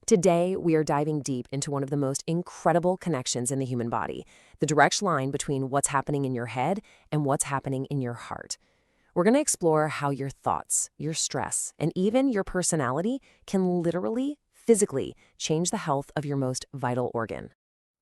Today, we are diving deep into one of the most incredible connections in the human body, the direct line between what's happening in your head and what's happening in your heart. We're going to explore how your thoughts, your stress, and even your personality can literally, physically change the health of your most vital organ.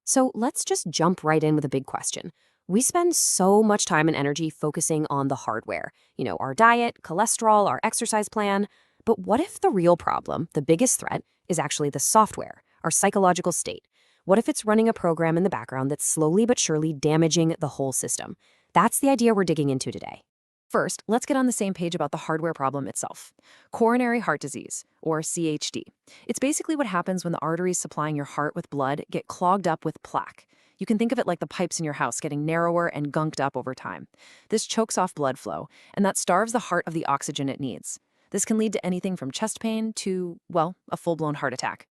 So let's just jump right in with a big question. We spend so much time and energy focusing on the hardware, our diet, cholesterol, our exercise plan. But what if the real problem, the biggest threat, is actually the software, our psychological state? What if it's running a program in the background that's slowly but surely damaging the whole system? That's the idea we're digging into today. First, let's get on the same page about the hardware problem itself. Coronary heart disease, or CHD. It's basically what happens when the arteries supplying your heart with blood get clogged up with plaque. You can think of it like the pipes in your house getting narrower and gunked up over time. This chokes off blood flow, and that starves the heart of the oxygen it needs. This can lead to anything from chest pain to, well, a full-blown heart attack.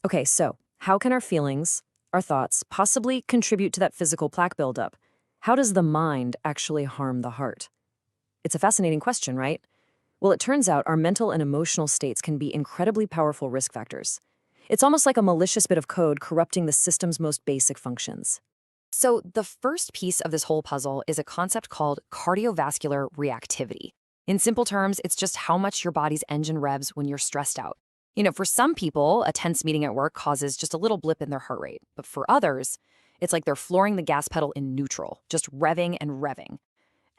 Okay, so how can our feelings, our thoughts, possibly contribute to that physical plaque buildup? How does the mind actually harm the heart? It's a fascinating question, right? Well, it turns out our mental and emotional states can be incredibly powerful risk factors. It's almost like a malicious bit of code corrupting the system's most basic functions. So the first piece of this whole puzzle is a concept called cardiovascular reactivity. In simple terms, it's just how much your body's engine revs when you're stressed out. For some people, a tense meeting at work causes just a little blip in their heart rate. But for others, it's like they're flooring the gas pedal in neutral, just revving and revving.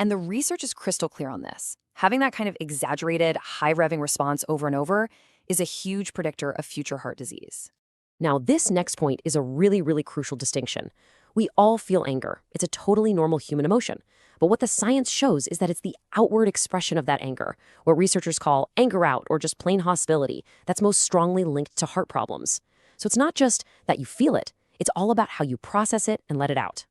And the research is crystal clear on this. Having that kind of exaggerated, high-revving response over and over is a huge predictor of future heart disease. Now, this next point is a really, really crucial distinction. We all feel anger. It's a totally normal human emotion. But what the science shows is that it's the outward expression of that anger, what researchers call anger out or just plain hostility, that's most strongly linked to heart problems. So it's not just that you feel it, it's all about how you process it and let it out.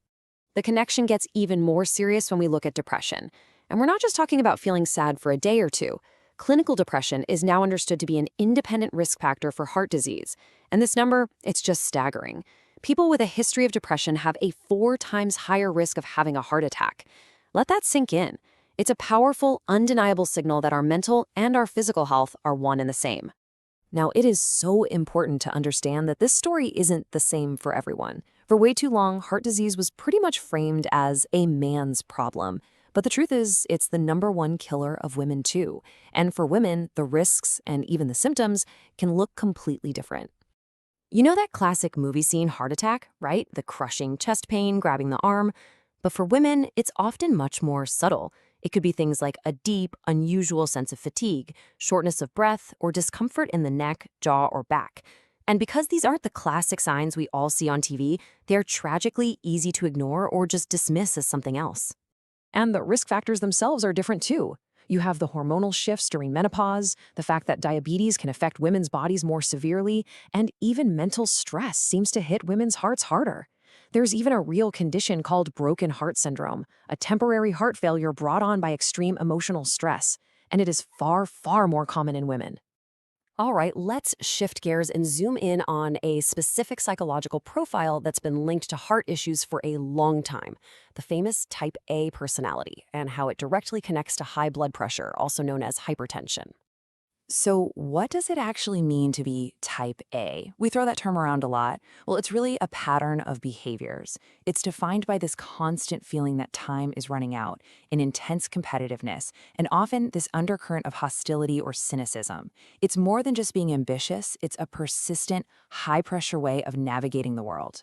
The connection gets even more serious when we look at depression. And we're not just talking about feeling sad for a day or two. Clinical depression is now understood to be an independent risk factor for heart disease. And this number, it's just staggering. People with a history of depression have a 4 times higher risk of having a heart attack. Let that sink in. It's a powerful, undeniable signal that our mental and our physical health are one and the same. Now, it is so important to understand that this story isn't the same for everyone. For way too long, heart disease was pretty much framed as a man's problem. But the truth is, it's the #1 killer of women too. And for women, the risks and even the symptoms can look completely different. You know that classic movie scene heart attack, right? The crushing chest pain, grabbing the arm. But for women, it's often much more subtle. It could be things like a deep, unusual sense of fatigue, shortness of breath, or discomfort in the neck, jaw, or back. And because these aren't the classic signs we all see on TV, they're tragically easy to ignore or just dismiss as something else. And the risk factors themselves are different too. You have the hormonal shifts during menopause, the fact that diabetes can affect women's bodies more severely, and even mental stress seems to hit women's hearts harder. There's even a real condition called broken heart syndrome, a temporary heart failure brought on by extreme emotional stress, and it is far, far more common in women. All right, let's shift gears and zoom in on a specific psychological profile that's been linked to heart issues for a long time, the famous type A personality, and how it directly connects to high blood pressure, also known as hypertension. So what does it actually mean to be type A? We throw that term around a lot. Well, it's really a pattern of behaviors. It's defined by this constant feeling that time is running out, an intense competitiveness, and often this undercurrent of hostility or cynicism. It's more than just being ambitious, it's a persistent, high-pressure way of navigating the world.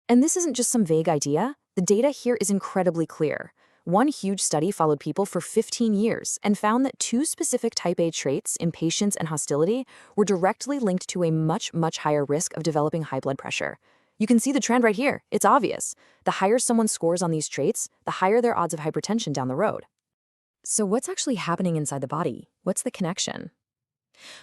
And this isn't just some vague idea. The data here is incredibly clear. One huge study followed people for 15 years and found that 2 specific type A traits, impatience and hostility, were directly linked to a much, much higher risk of developing high blood pressure. You can see the trend right here. It's obvious. The higher someone scores on these traits, the higher their odds of hypertension down the road. So what's actually happening inside the body? What's the connection?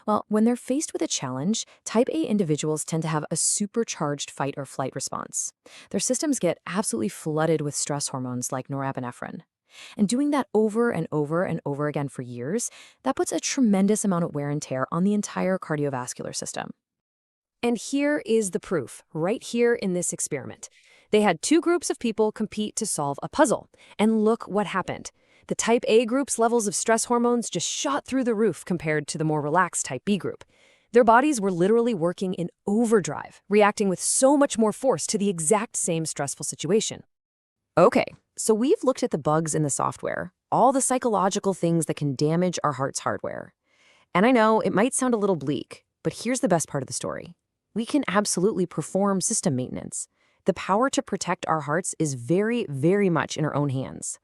Well, when they're faced with a challenge, type A individuals tend to have a supercharged fight or flight response. Their systems get absolutely flooded with stress hormones like norepinephrine. And doing that over and over and over again for years, that puts a tremendous amount of wear and tear on the entire cardiovascular system. And here is the proof, right here in this experiment. They had 2 groups of people compete to solve a puzzle. And look what happened. The type A group's levels of stress hormones just shot through the roof compared to the more relaxed type B group. Their bodies were literally working in overdrive, reacting with so much more force to the exact same stressful situation. Okay, so we've looked at the bugs in the software, all the psychological things that can damage our heart's hardware. And I know it might sound a little bleak, but here's the best part of the story. We can absolutely perform system maintenance. The power to protect our hearts is very, very much in our own hands.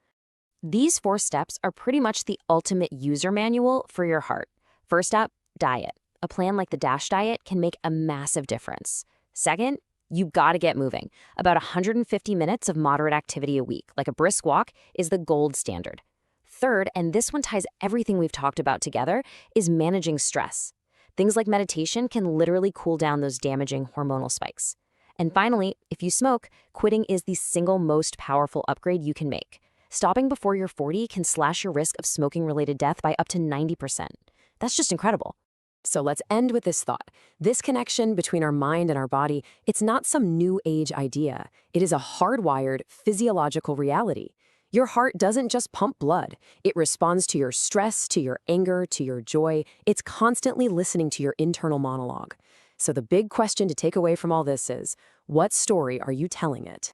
These 4 steps are pretty much the ultimate user manual for your heart. First up, diet. A plan like the DASH diet can make a massive difference. Second, you've got to get moving. About 150 minutes of moderate activity a week, like a brisk walk, is the gold standard. Third, and this one ties everything we've talked about together, is managing stress. Things like meditation can literally cool down those damaging hormonal spikes. And finally, if you smoke, quitting is the single most powerful upgrade you can make. Stopping before you're 40 can slash your risk of smoking-related death by up to 90%. That's just incredible. So let's end with this thought. This connection between our mind and our body, it's not some new age idea. It is a hardwired physiological reality. Your heart doesn't just pump blood. It responds to your stress, to your anger, to your joy. It's constantly listening to your internal monologue. So the big question to take away from all this is, what story are you telling it?